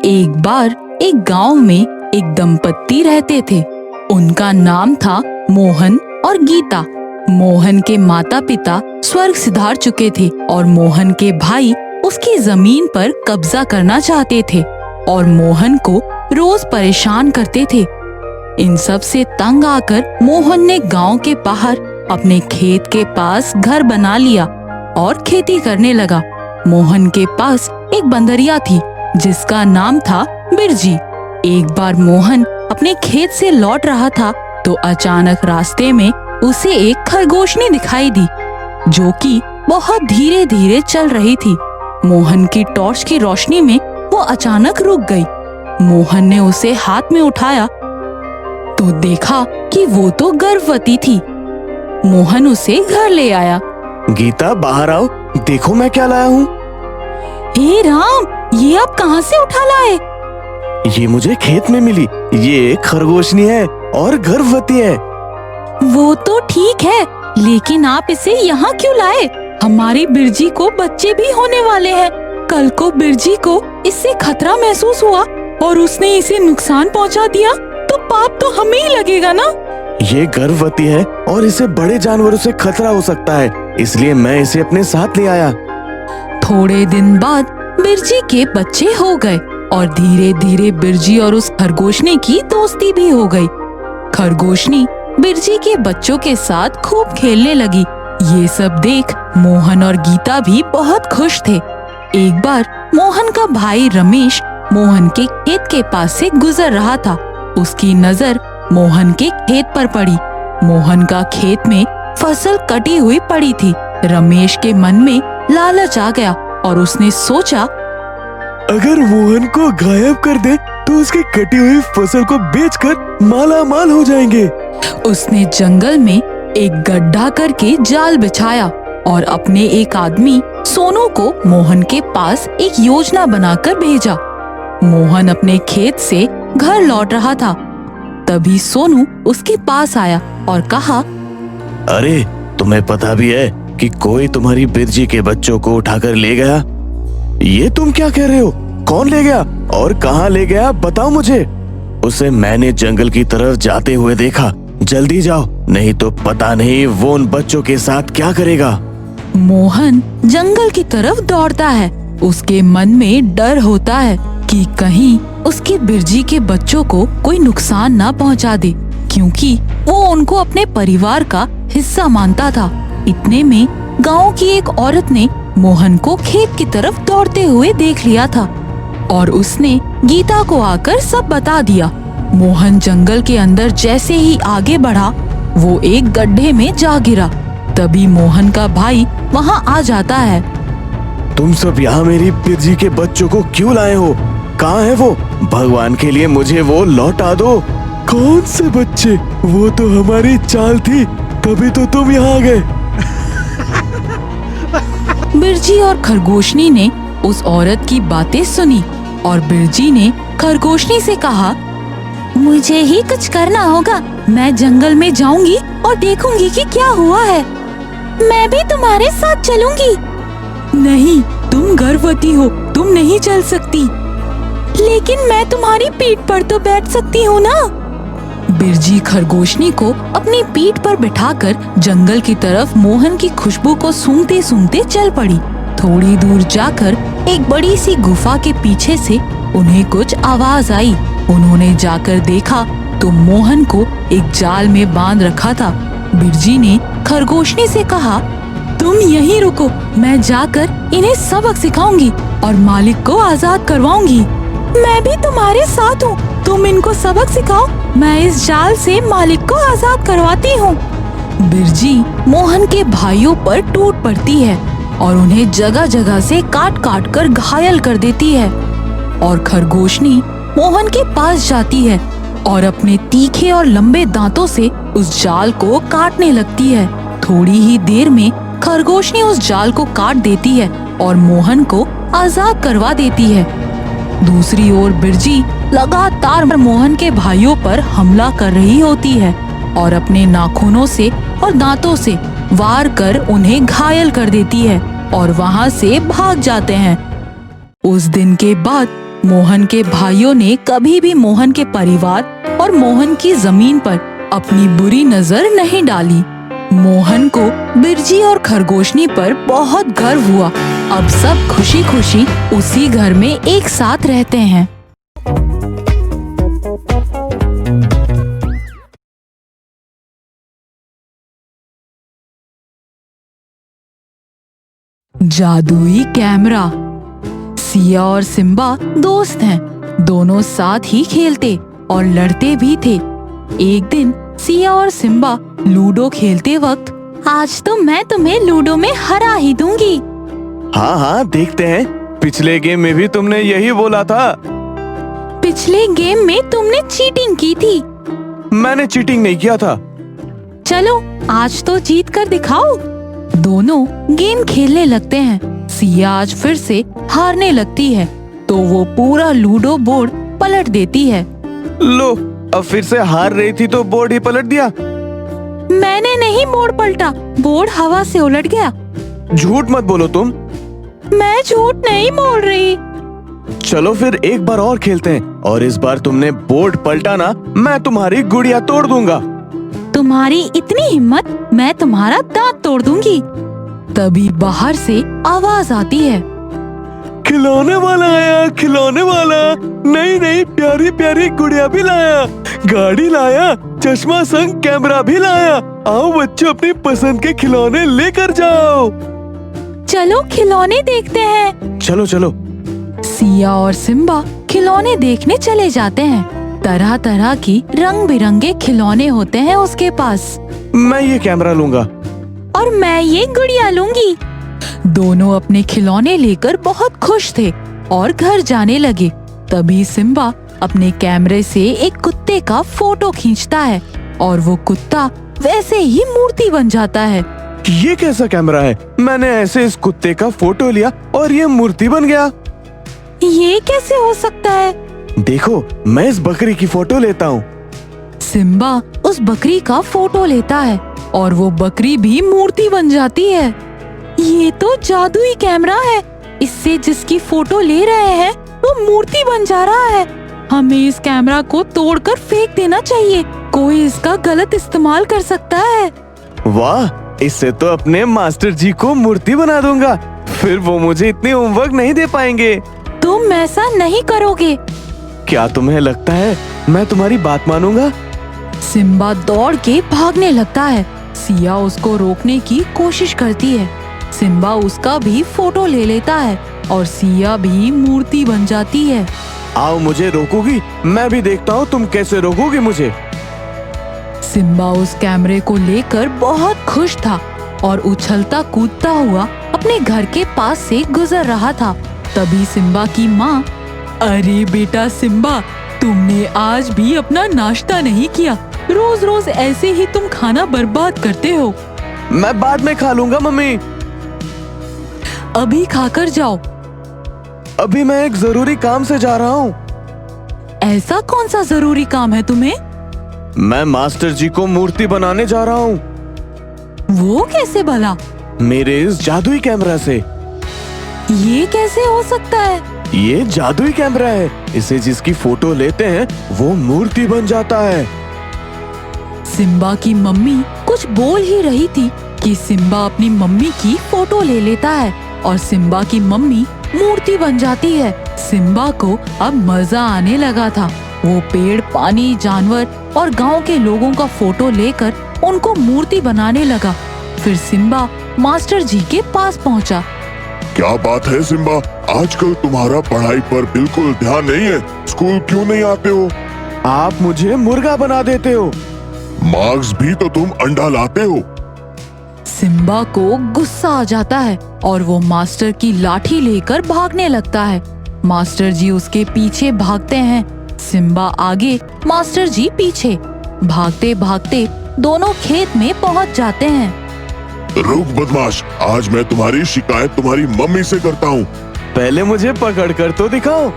एक बार एक गांव में एक दंपत्ति रहते थे। उनका नाम था मोहन और गीता। मोहन के माता पिता स्वर्ग सिधार चुके थे और मोहन के भाई उसकी जमीन पर कब्जा करना चाहते थे और मोहन को रोज परेशान करते थे। इन सब से तंग आकर मोहन ने गांव के बाहर अपने खेत के पास घर बना लिया और खेती करने लगा। मोहन के पास एक बंदरिया थी जिसका नाम था बिरजी। एक बार मोहन अपने खेत से लौट रहा था तो अचानक रास्ते में उसे एक खरगोशनी दिखाई दी जो कि बहुत धीरे धीरे चल रही थी। मोहन की टॉर्च की रोशनी में वो अचानक रुक गई। मोहन ने उसे हाथ में उठाया तो देखा कि वो तो गर्भवती थी। मोहन उसे घर ले आया। गीता, बाहर आओ, देखो मैं क्या लाया हूँ। हे राम, ये आप कहाँ से उठा लाए? ये मुझे खेत में मिली। ये एक खरगोशनी है और गर्भवती है। वो तो ठीक है, लेकिन आप इसे यहाँ क्यों लाए? हमारी बिरजी को बच्चे भी होने वाले हैं। कल को बिरजी को इससे खतरा महसूस हुआ और उसने इसे नुकसान पहुँचा दिया तो पाप तो हमें ही लगेगा ना। ये गर्भवती है और इसे बड़े जानवरों से खतरा हो सकता है, इसलिए मैं इसे अपने साथ ले आया। थोड़े दिन बाद बिरजी के बच्चे हो गए और धीरे धीरे बिरजी और उस खरगोशनी की दोस्ती भी हो गई। खरगोशनी बिरजी के बच्चों के साथ खूब खेलने लगी। ये सब देख मोहन और गीता भी बहुत खुश थे। एक बार मोहन का भाई रमेश मोहन के खेत के पास से गुजर रहा था। उसकी नजर मोहन के खेत पर पड़ी। मोहन का खेत में फसल कटी हुई पड़ी थी। रमेश के मन में लालच आ गया और उसने सोचा, अगर मोहन को गायब कर दे तो उसकी कटी हुई फसल को बेचकर माला माल हो जाएंगे। उसने जंगल में एक गड्ढा करके जाल बिछाया और अपने एक आदमी सोनू को मोहन के पास एक योजना बनाकर भेजा। मोहन अपने खेत से घर लौट रहा था। तभी सोनू उसके पास आया और कहा, अरे, तुम्हें पता भी है कि कोई तुम्हारी बिरजी के बच्चों को उठाकर ले गया? ये तुम क्या कह रहे हो? कौन ले गया और कहाँ ले गया, बताओ मुझे। उसे मैंने जंगल की तरफ जाते हुए देखा। जल्दी जाओ, नहीं तो पता नहीं वो उन बच्चों के साथ क्या करेगा। मोहन जंगल की तरफ दौड़ता है। उसके मन में डर होता है कि कहीं उसकी बिरजी के बच्चों को कोई नुकसान ना पहुंचा दे, क्योंकि वो उनको अपने परिवार का हिस्सा मानता था। इतने में गांव की एक औरत ने मोहन को खेत की तरफ दौड़ते हुए देख लिया था और उसने गीता को आकर सब बता दिया। मोहन जंगल के अंदर जैसे ही आगे बढ़ा, वो एक गड्ढे में जा गिरा। तभी मोहन का भाई वहाँ आ जाता है। तुम सब यहाँ मेरी बिरजी के बच्चों को क्यों लाए हो? कहाँ है वो? भगवान के लिए मुझे वो लौटा दो। कौन से बच्चे? वो तो हमारी चाल थी, तभी तो तुम यहाँ आ गए। बिरजी और खरगोशनी ने उस औरत की बातें सुनी और बिरजी ने खरगोशनी से कहा, मुझे ही कुछ करना होगा। मैं जंगल में जाऊंगी और देखूंगी कि क्या हुआ है। मैं भी तुम्हारे साथ चलूंगी। नहीं, तुम गर्भवती हो, तुम नहीं चल सकती। लेकिन मैं तुम्हारी पीठ पर तो बैठ सकती हूँ ना। बिरजी खरगोशनी को अपनी पीठ पर बिठाकर जंगल की तरफ मोहन की खुशबू को सूंघते सूंघते चल पड़ी। थोड़ी दूर जाकर एक बड़ी सी गुफा के पीछे से उन्हें कुछ आवाज आई। उन्होंने जाकर देखा तो मोहन को एक जाल में बांध रखा था। बिरजी ने खरगोशनी से कहा, तुम यहीं रुको, मैं जाकर इन्हें सबक सिखाऊंगी और मालिक को आजाद करवाऊंगी। मैं भी तुम्हारे साथ हूँ, तुम इनको सबक सिखाओ, मैं इस जाल से मालिक को आजाद करवाती हूँ। बिरजी मोहन के भाइयों पर टूट पड़ती है और उन्हें जगह जगह से काट काट कर घायल कर देती है। और खरगोशनी मोहन के पास जाती है और अपने तीखे और लंबे दांतों से उस जाल को काटने लगती है। थोड़ी ही देर में खरगोशनी उस जाल को काट देती है और मोहन को आजाद करवा देती है। दूसरी ओर बिरजी लगातार मोहन के भाइयों पर हमला कर रही होती है और अपने नाखूनों से और दांतों से वार कर उन्हें घायल कर देती है और वहाँ से भाग जाते हैं। उस दिन के बाद मोहन के भाइयों ने कभी भी मोहन के परिवार और मोहन की जमीन पर अपनी बुरी नजर नहीं डाली। मोहन को बिरजी और खरगोशनी पर बहुत गर्व हुआ। अब सब खुशी खुशी उसी घर में एक साथ रहते हैं। जादुई कैमरा। सिया और सिम्बा दोस्त हैं। दोनों साथ ही खेलते और लड़ते भी थे। एक दिन सिया और सिम्बा लूडो खेलते वक्त, आज तो मैं तुम्हें लूडो में हरा ही दूंगी। हाँ हाँ, देखते हैं। पिछले गेम में भी तुमने यही बोला था। पिछले गेम में तुमने चीटिंग की थी। मैंने चीटिंग नहीं किया था। चलो आज तो जीत कर दिखाओ। दोनों गेम खेलने लगते हैं। सिया आज फिर से हारने लगती है तो वो पूरा लूडो बोर्ड पलट देती है। लो, अब फिर से हार रही थी तो बोर्ड ही पलट दिया। मैंने नहीं बोर्ड पलटा, बोर्ड हवा से उलट गया। झूठ मत बोलो तुम। मैं झूठ नहीं बोल रही। चलो फिर एक बार और खेलते हैं, और इस बार तुमने बोर्ड पलटा ना, मैं तुम्हारी गुड़िया तोड़ दूंगा। तुम्हारी इतनी हिम्मत, मैं तुम्हारा दांत तोड़ दूंगी। तभी बाहर से आवाज आती है, खिलौने वाला आया, खिलौने वाला। नई नई प्यारी प्यारी गुड़िया भी लाया, गाड़ी लाया, चश्मा संग कैमरा भी लाया। आओ बच्चों, अपनी पसंद के खिलौने लेकर जाओ। चलो खिलौने देखते हैं। चलो चलो। सिया और सिम्बा खिलौने देखने चले जाते हैं। तरह तरह की रंग बिरंगे खिलौने होते हैं उसके पास। मैं ये कैमरा लूंगा। और मैं ये गुड़िया लूंगी। दोनों अपने खिलौने लेकर बहुत खुश थे और घर जाने लगे। तभी सिम्बा अपने कैमरे से एक कुत्ते का फोटो खींचता है और वो कुत्ता वैसे ही मूर्ति बन जाता है। ये कैसा कैमरा है? मैंने ऐसे इस कुत्ते का फोटो लिया और ये मूर्ति बन गया। ये कैसे हो सकता है? देखो, मैं इस बकरी की फोटो लेता हूँ। सिम्बा उस बकरी का फोटो लेता है और वो बकरी भी मूर्ति बन जाती है। ये तो जादुई कैमरा है। इससे जिसकी फोटो ले रहे हैं वो मूर्ति बन जा रहा है। हमें इस कैमरा को तोड़कर फेंक देना चाहिए। कोई इसका गलत इस्तेमाल कर सकता है। वाह, इससे तो अपने मास्टर जी को मूर्ति बना दूंगा। फिर वो मुझे इतनी होमवर्क नहीं दे पाएंगे। तुम ऐसा नहीं करोगे। क्या तुम्हें लगता है मैं तुम्हारी बात मानूंगा? सिम्बा दौड़ के भागने लगता है। सिया उसको रोकने की कोशिश करती है। सिम्बा उसका भी फोटो ले लेता है और सिया भी मूर्ति बन जाती है। आओ, मुझे रोकोगी? मैं भी देखता हूँ तुम कैसे रोकोगी मुझे। सिम्बा उस कैमरे को लेकर बहुत खुश था और उछलता कूदता हुआ अपने घर के पास से गुजर रहा था। तभी सिम्बा की माँ, अरे बेटा सिम्बा, तुमने आज भी अपना नाश्ता नहीं किया। रोज रोज ऐसे ही तुम खाना बर्बाद करते हो। मैं बाद में खा लूंगा मम्मी। अभी खाकर जाओ। अभी मैं एक जरूरी काम से जा रहा हूँ। ऐसा कौन सा जरूरी काम है तुम्हें? मैं मास्टर जी को मूर्ति बनाने जा रहा हूँ। वो कैसे भला? मेरे इस जादुई कैमरा से। ये कैसे हो सकता है? ये जादुई कैमरा है। इसे जिसकी फोटो लेते हैं वो मूर्ति बन जाता है। सिम्बा की मम्मी कुछ बोल ही रही थी कि सिम्बा अपनी मम्मी की फोटो ले लेता है और सिम्बा की मम्मी मूर्ति बन जाती है। सिम्बा को अब मजा आने लगा था। वो पेड़, पानी, जानवर और गांव के लोगों का फोटो लेकर उनको मूर्ति बनाने लगा। फिर सिम्बा मास्टर जी के पास पहुंचा। क्या बात है सिम्बा, आजकल तुम्हारा पढ़ाई पर बिल्कुल ध्यान नहीं है। स्कूल क्यों नहीं आते हो? आप मुझे मुर्गा बना देते हो। मार्क्स भी तो तुम अंडा लाते हो। सिम्बा को गुस्सा आ जाता है और वो मास्टर की लाठी लेकर भागने लगता है। मास्टर जी उसके पीछे भागते हैं। सिम्बा आगे, मास्टर जी पीछे। भागते भागते दोनों खेत में पहुंच जाते हैं। रुक बदमाश, आज मैं तुम्हारी शिकायत तुम्हारी मम्मी से करता हूँ। पहले मुझे पकड़ कर तो दिखाओ।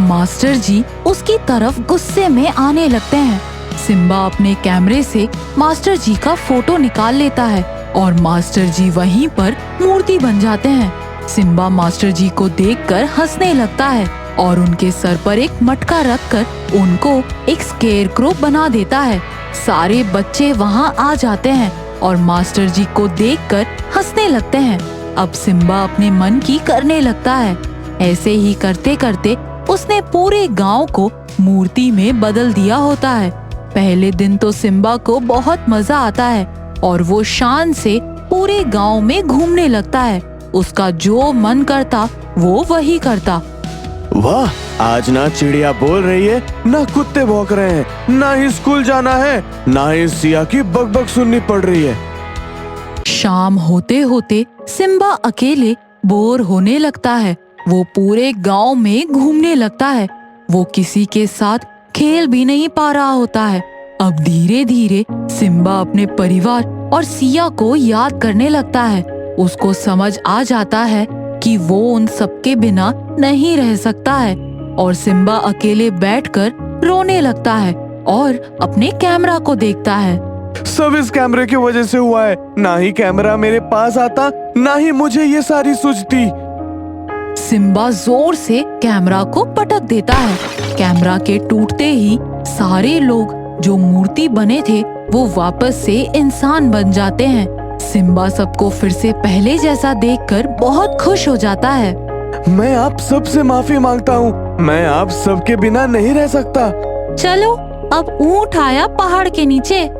मास्टर जी उसकी तरफ गुस्से में आने लगते हैं। सिम्बा अपने कैमरे से मास्टर जी का फोटो निकाल लेता है और मास्टर जी वहीं पर मूर्ति बन जाते हैं। सिम्बा मास्टर जी को देखकर हंसने लगता है और उनके सर पर एक मटका रखकर उनको एक स्केरक्रो बना देता है। सारे बच्चे वहाँ आ जाते हैं और मास्टर जी को देखकर हंसने लगते हैं। अब सिम्बा अपने मन की करने लगता है। ऐसे ही करते करते उसने पूरे गांव को मूर्ति में बदल दिया होता है। पहले दिन तो सिम्बा को बहुत मजा आता है और वो शान से पूरे गांव में घूमने लगता है। उसका जो मन करता वो वही करता। वाह, आज ना चिड़िया बोल रही है, ना कुत्ते भौंक रहे हैं, ना ही स्कूल जाना है, ना ही सिया की बकबक सुननी पड़ रही है। शाम होते होते सिम्बा अकेले बोर होने लगता है। वो पूरे गांव में घूमने लगता है। वो किसी के साथ खेल भी नहीं पा रहा होता है। अब धीरे धीरे सिम्बा अपने परिवार और सिया को याद करने लगता है। उसको समझ आ जाता है कि वो उन सबके बिना नहीं रह सकता है और सिम्बा अकेले बैठकर रोने लगता है और अपने कैमरा को देखता है। सब इस कैमरे की वजह से हुआ है। ना ही कैमरा मेरे पास आता, ना ही मुझे ये सारी सूझती। सिम्बा जोर से कैमरा को पटक देता है। कैमरा के टूटते ही सारे लोग जो मूर्ति बने थे वो वापस से इंसान बन जाते हैं। सिम्बा सबको फिर से पहले जैसा देखकर बहुत खुश हो जाता है। मैं आप सबसे माफी मांगता हूँ। मैं आप सबके बिना नहीं रह सकता। चलो अब ऊंट आया पहाड़ के नीचे।